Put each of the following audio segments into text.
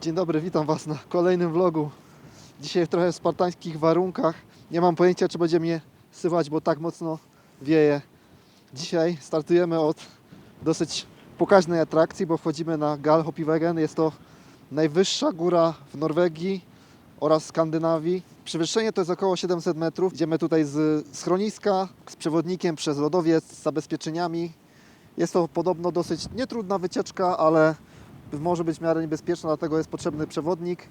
Dzień dobry, witam Was na kolejnym vlogu. Dzisiaj w trochę spartańskich warunkach. Nie mam pojęcia, czy będzie mnie słychać, bo tak mocno wieje. Dzisiaj startujemy od dosyć pokaźnej atrakcji, bo wchodzimy na Galdhøpigveggen. Jest to najwyższa góra w Norwegii oraz Skandynawii. Przewyższenie to jest około 700 metrów. Idziemy tutaj z schroniska, z przewodnikiem przez lodowiec, z zabezpieczeniami. Jest to podobno dosyć nietrudna wycieczka, ale może być w miarę niebezpieczna, dlatego jest potrzebny przewodnik.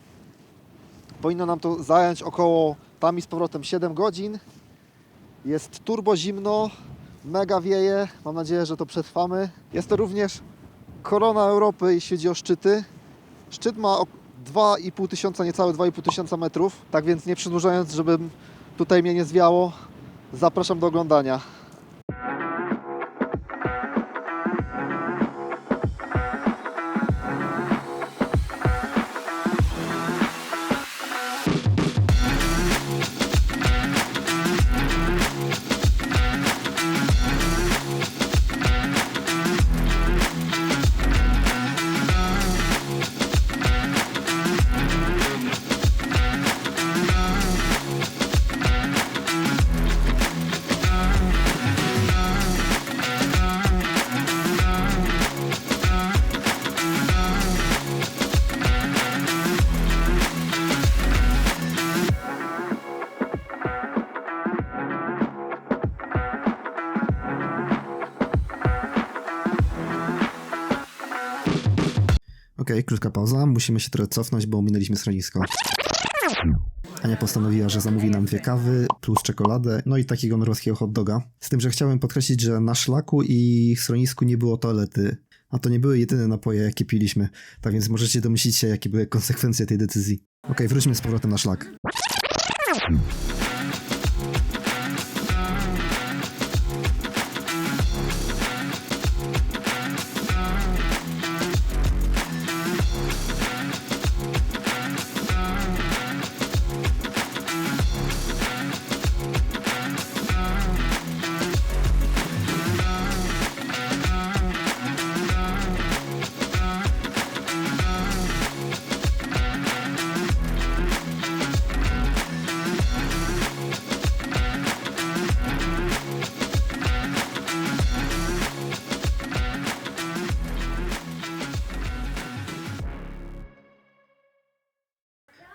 Powinno nam to zająć około tam i z powrotem 7 godzin. Jest turbo zimno, mega wieje. Mam nadzieję, że to przetrwamy. Jest to również korona Europy, jeśli chodzi o szczyty. Szczyt ma 2,5 tysiąca, niecałe 2,5 tysiąca metrów. Tak więc nie przedłużając, żeby tutaj mnie nie zwiało, zapraszam do oglądania. Okej, krótka pauza. Musimy się trochę cofnąć, bo minęliśmy schronisko. Ania postanowiła, że zamówi nam 2 kawy plus czekoladę, no i takiego norweskiego hot doga. Z tym, że chciałem podkreślić, że na szlaku i schronisku nie było toalety. A to nie były jedyne napoje, jakie piliśmy. Tak więc możecie domyślić się, jakie były konsekwencje tej decyzji. Okej, wróćmy z powrotem na szlak.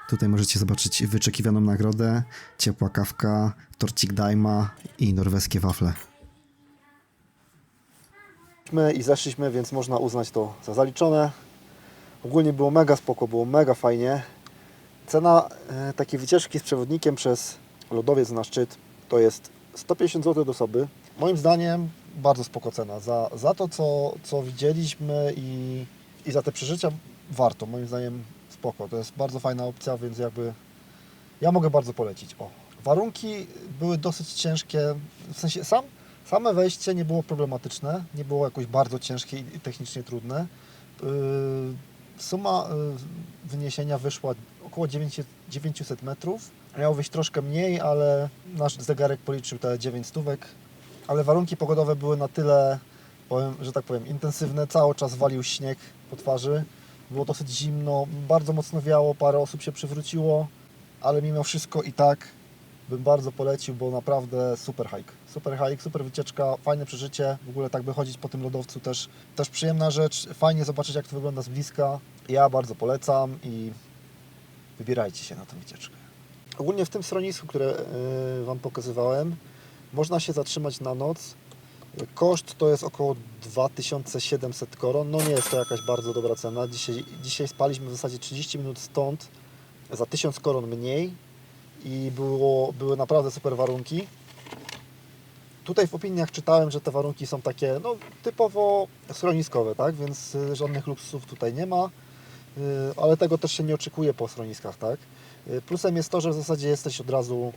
Tutaj możecie zobaczyć wyczekiwaną nagrodę, ciepła kawka, torcik daima i norweskie wafle. I zeszliśmy, więc można uznać to za zaliczone. Ogólnie było mega spoko, było mega fajnie. Cena takiej wycieczki z przewodnikiem przez lodowiec na szczyt to jest 150 zł do osoby. Moim zdaniem bardzo spoko cena. Za to, co widzieliśmy i za te przeżycia warto. Moim zdaniem spoko. To jest bardzo fajna opcja, więc jakby ja mogę bardzo polecić. Warunki były dosyć ciężkie, w sensie same wejście nie było problematyczne, nie było jakoś bardzo ciężkie i technicznie trudne. Suma wyniesienia wyszła około 900 metrów. Miało wyjść troszkę mniej, ale nasz zegarek policzył te 9 stówek. Ale warunki pogodowe były na tyle, że tak powiem, intensywne. Cały czas walił śnieg po twarzy. Było dosyć zimno, bardzo mocno wiało, parę osób się przywróciło, ale mimo wszystko i tak bym bardzo polecił, bo naprawdę super hike. Super hike, super wycieczka, fajne przeżycie. W ogóle tak by chodzić po tym lodowcu też przyjemna rzecz. Fajnie zobaczyć, jak to wygląda z bliska. Ja bardzo polecam i wybierajcie się na tę wycieczkę. Ogólnie w tym schronisku, które Wam pokazywałem, można się zatrzymać na noc. Koszt to jest około 2700 koron. No nie jest to jakaś bardzo dobra cena. Dzisiaj spaliśmy w zasadzie 30 minut stąd za 1000 koron mniej i były naprawdę super warunki. Tutaj w opiniach czytałem, że te warunki są takie no, typowo schroniskowe, tak? Więc żadnych luksusów tutaj nie ma, ale tego też się nie oczekuje po schroniskach, tak? Plusem jest to, że w zasadzie jesteś od razu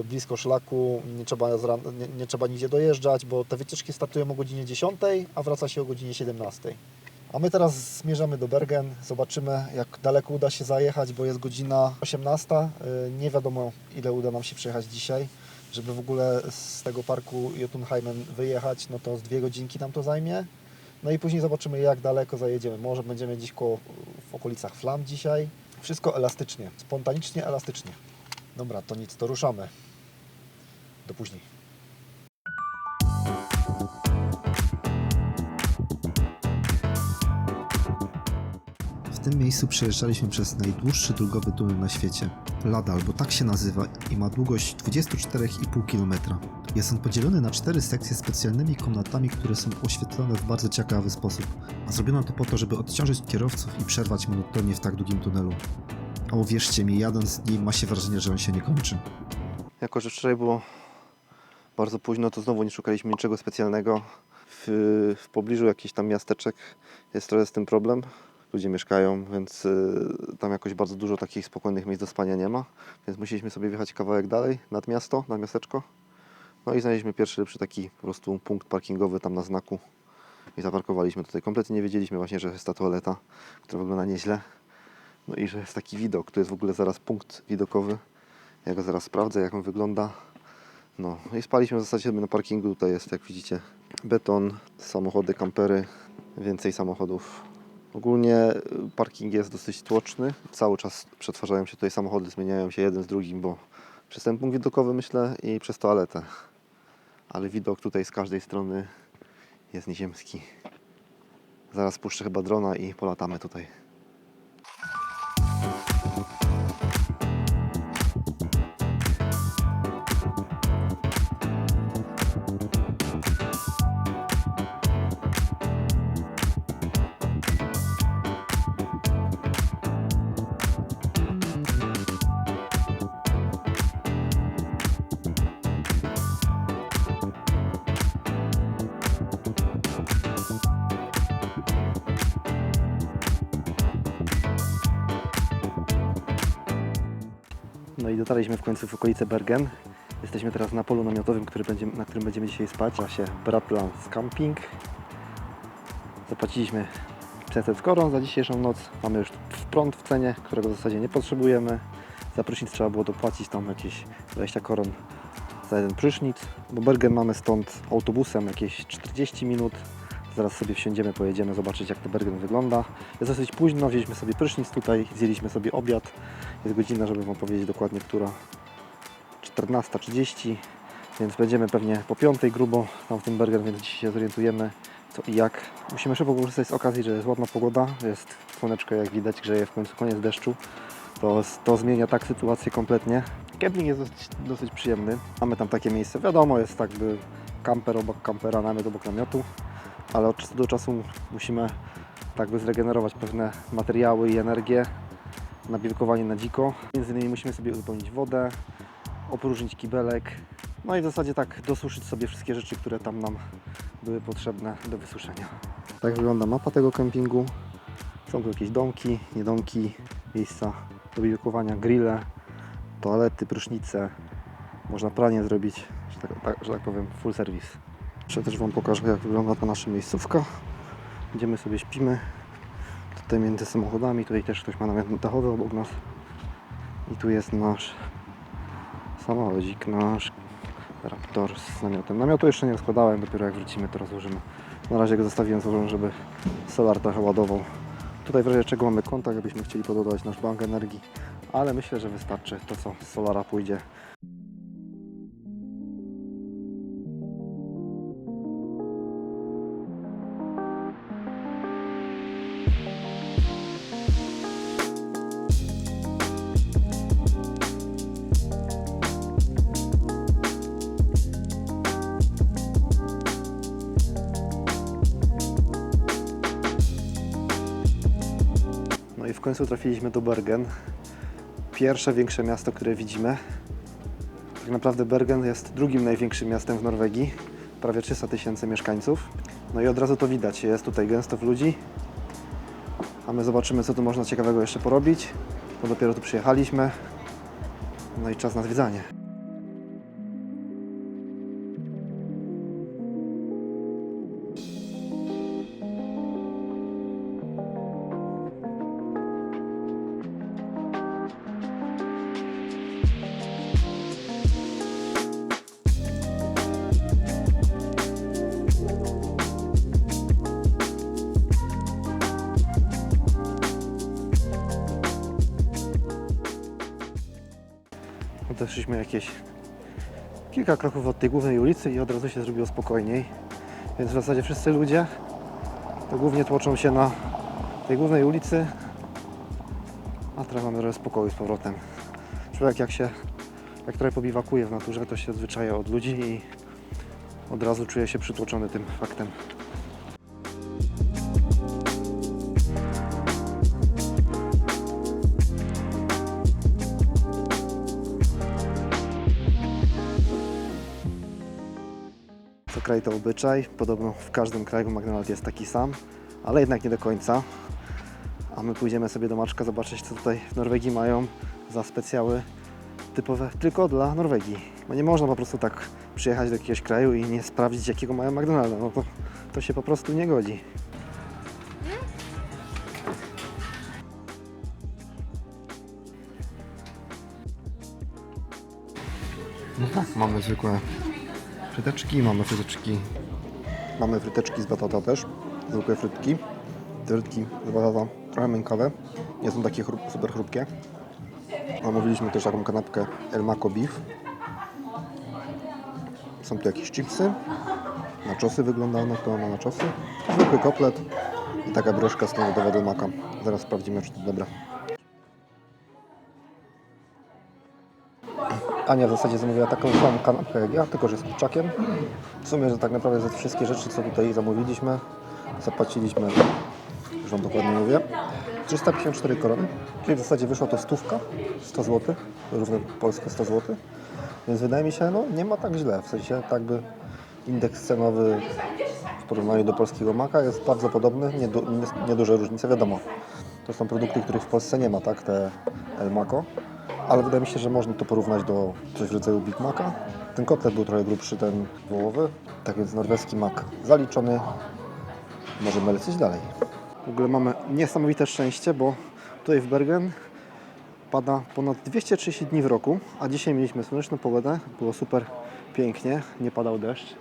blisko szlaku, nie trzeba nigdzie dojeżdżać, bo te wycieczki startują o godzinie 10, a wraca się o godzinie 17. A my teraz zmierzamy do Bergen, zobaczymy, jak daleko uda się zajechać, bo jest godzina 18. Nie wiadomo, ile uda nam się przejechać dzisiaj. Żeby w ogóle z tego parku Jotunheimen wyjechać, no to z 2 godzinki nam to zajmie. No i później zobaczymy, jak daleko zajedziemy. Może będziemy gdzieś w okolicach Flam dzisiaj. Wszystko elastycznie, spontanicznie, elastycznie. Dobra, to nic, to ruszamy. Do później. W tym miejscu przejeżdżaliśmy przez najdłuższy drogowy tunel na świecie. Ladal, bo tak się nazywa i ma długość 24,5 km. Jest on podzielony na 4 sekcje specjalnymi komnatami, które są oświetlone w bardzo ciekawy sposób. A zrobiono to po to, żeby odciążyć kierowców i przerwać monotonię w tak długim tunelu. A uwierzcie mi, jadąc nim ma się wrażenie, że on się nie kończy. Jako że wczoraj było bardzo późno, to znowu nie szukaliśmy niczego specjalnego. W pobliżu jakichś tam miasteczek jest trochę z tym problem. Ludzie mieszkają, więc tam jakoś bardzo dużo takich spokojnych miejsc do spania nie ma. Więc musieliśmy sobie wjechać kawałek dalej, nad miasto, nad miasteczko. No i znaleźliśmy pierwszy lepszy taki po prostu punkt parkingowy tam na znaku. I zaparkowaliśmy tutaj. Kompletnie nie wiedzieliśmy właśnie, że jest ta toaleta, która wygląda nieźle. No i że jest taki widok. Tu jest w ogóle zaraz punkt widokowy. Ja go zaraz sprawdzę, jak on wygląda. No i spaliśmy w zasadzie na parkingu. Tutaj jest, jak widzicie, beton, samochody, kampery, więcej samochodów. Ogólnie parking jest dosyć tłoczny. Cały czas przetwarzają się tutaj samochody, zmieniają się jeden z drugim, bo przez ten punkt widokowy, myślę, i przez toaletę. Ale widok tutaj z każdej strony jest nieziemski. Zaraz puszczę chyba drona i polatamy tutaj. No i dotarliśmy w końcu w okolice Bergen. Jesteśmy teraz na polu namiotowym, na którym będziemy dzisiaj spać. Nazywa się Bratlands Camping. Zapłaciliśmy 500 koron za dzisiejszą noc. Mamy już prąd w cenie, którego w zasadzie nie potrzebujemy. Za prysznic trzeba było dopłacić tam jakieś 20 koron za jeden prysznic. Do Bergen mamy stąd autobusem jakieś 40 minut. Zaraz sobie wsiądziemy, pojedziemy zobaczyć, jak to Bergen wygląda. Jest dosyć późno, wzięliśmy sobie prysznic tutaj, zjedliśmy sobie obiad. Jest godzina, żeby Wam powiedzieć dokładnie, która 14:30, więc będziemy pewnie po 5 grubo tam w tym Bergen, więc dzisiaj się zorientujemy co i jak. Musimy szybko korzystać z okazji, że jest ładna pogoda, jest słoneczko, jak widać, grzeje w końcu, koniec deszczu. To zmienia tak sytuację kompletnie. Kemping jest dosyć przyjemny. Mamy tam takie miejsce, wiadomo, jest tak by kamper obok kampera, namiot obok namiotu, ale od czasu do czasu musimy tak by zregenerować pewne materiały i energię na biwkowanie na dziko. Między innymi musimy sobie uzupełnić wodę, opróżnić kibelek, no i w zasadzie tak dosuszyć sobie wszystkie rzeczy, które tam nam były potrzebne do wysuszenia. Tak wygląda mapa tego kempingu. Są tu jakieś domki, niedomki, miejsca do biwkowania, grille, toalety, prysznice. Można pranie zrobić, że tak powiem, full service. Jeszcze też Wam pokażę, jak wygląda ta nasza miejscówka. Idziemy sobie, śpimy. Tutaj między samochodami, tutaj też ktoś ma namiot dachowy obok nas. I tu jest nasz samochodzik, nasz Raptor z namiotem. Namiotu jeszcze nie składałem, dopiero jak wrócimy, to rozłożymy. Na razie go zostawiłem złożony, żeby solar trochę ładował. Tutaj w razie czego mamy kontakt, jakbyśmy chcieli podładować nasz bank energii, ale myślę, że wystarczy to, co z solara pójdzie. No i w końcu trafiliśmy do Bergen. Pierwsze większe miasto, które widzimy. Tak naprawdę Bergen jest drugim największym miastem w Norwegii. Prawie 300 000 mieszkańców. No i od razu to widać, jest tutaj gęsto w ludzi. A my zobaczymy, co tu można ciekawego jeszcze porobić. Bo dopiero tu przyjechaliśmy. No i czas na zwiedzanie. Odeszliśmy jakieś kilka kroków od tej głównej ulicy i od razu się zrobiło spokojniej. Więc w zasadzie wszyscy ludzie to głównie tłoczą się na tej głównej ulicy, a teraz mamy trochę spokoju z powrotem. Człowiek jak trochę pobiwakuje w naturze, to się odzwyczaja od ludzi i od razu czuje się przytłoczony tym faktem. Co kraj to obyczaj, podobno w każdym kraju McDonald's jest taki sam, ale jednak nie do końca. A my pójdziemy sobie do Maczka zobaczyć, co tutaj w Norwegii mają za specjały typowe tylko dla Norwegii. Bo nie można po prostu tak przyjechać do jakiegoś kraju i nie sprawdzić, jakiego mają McDonalda. No to się po prostu nie godzi. No tak, mamy zwykłe fryteczki, mamy fryteczki z batata też, zwykłe frytki. Te frytki z batata trochę miękkawe, nie są takie super chrupkie. Zamówiliśmy też taką kanapkę El Maco Beef. Są tu jakieś chipsy, naczosy wyglądają to na naczosy, zwykły kotlet i taka broszka standardowa do maka. Zaraz sprawdzimy, czy to dobre. Ania w zasadzie zamówiła taką samą kanapkę jak ja, tylko że z kurczakiem. W sumie, że tak naprawdę za wszystkie rzeczy, co tutaj zamówiliśmy, zapłaciliśmy, już Wam dokładnie mówię, 354 korony, czyli w zasadzie wyszła to 100 zł, równe polskie 100 zł. Więc wydaje mi się, no nie ma tak źle, w sensie tak by indeks cenowy w porównaniu do polskiego maka jest bardzo podobny, nieduże różnice, wiadomo. To są produkty, których w Polsce nie ma, tak, te El Maco, ale wydaje mi się, że można to porównać do coś w rodzaju Big Maca. Ten kotlet był trochę grubszy, ten wołowy, tak więc norweski mak zaliczony, możemy lecieć dalej. W ogóle mamy niesamowite szczęście, bo tutaj w Bergen pada ponad 230 dni w roku, a dzisiaj mieliśmy słoneczną pogodę, było super pięknie, nie padał deszcz.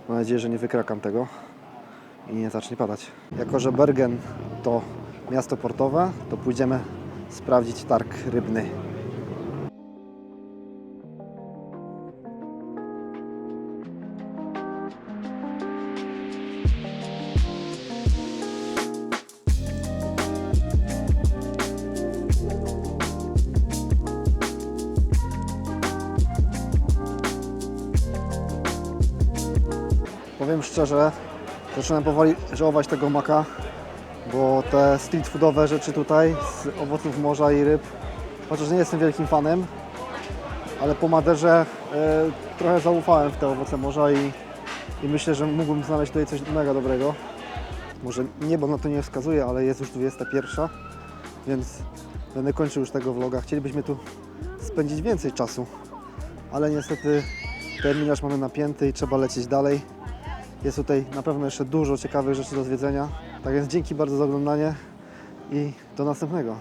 Mam nadzieję, że nie wykrakam tego i nie zacznie padać. Jako że Bergen to miasto portowe, to pójdziemy sprawdzić targ rybny. Powiem szczerze, zaczynam powoli żałować tego maka, bo te street foodowe rzeczy tutaj z owoców morza i ryb, chociaż nie jestem wielkim fanem, ale po Maderze trochę zaufałem w te owoce morza i myślę, że mógłbym znaleźć tutaj coś mega dobrego. Może niebo na to nie wskazuje, ale jest już 21, więc będę kończył już tego vloga. Chcielibyśmy tu spędzić więcej czasu, ale niestety terminarz mamy napięty i trzeba lecieć dalej. Jest tutaj na pewno jeszcze dużo ciekawych rzeczy do zwiedzenia. Tak więc dzięki bardzo za oglądanie i do następnego.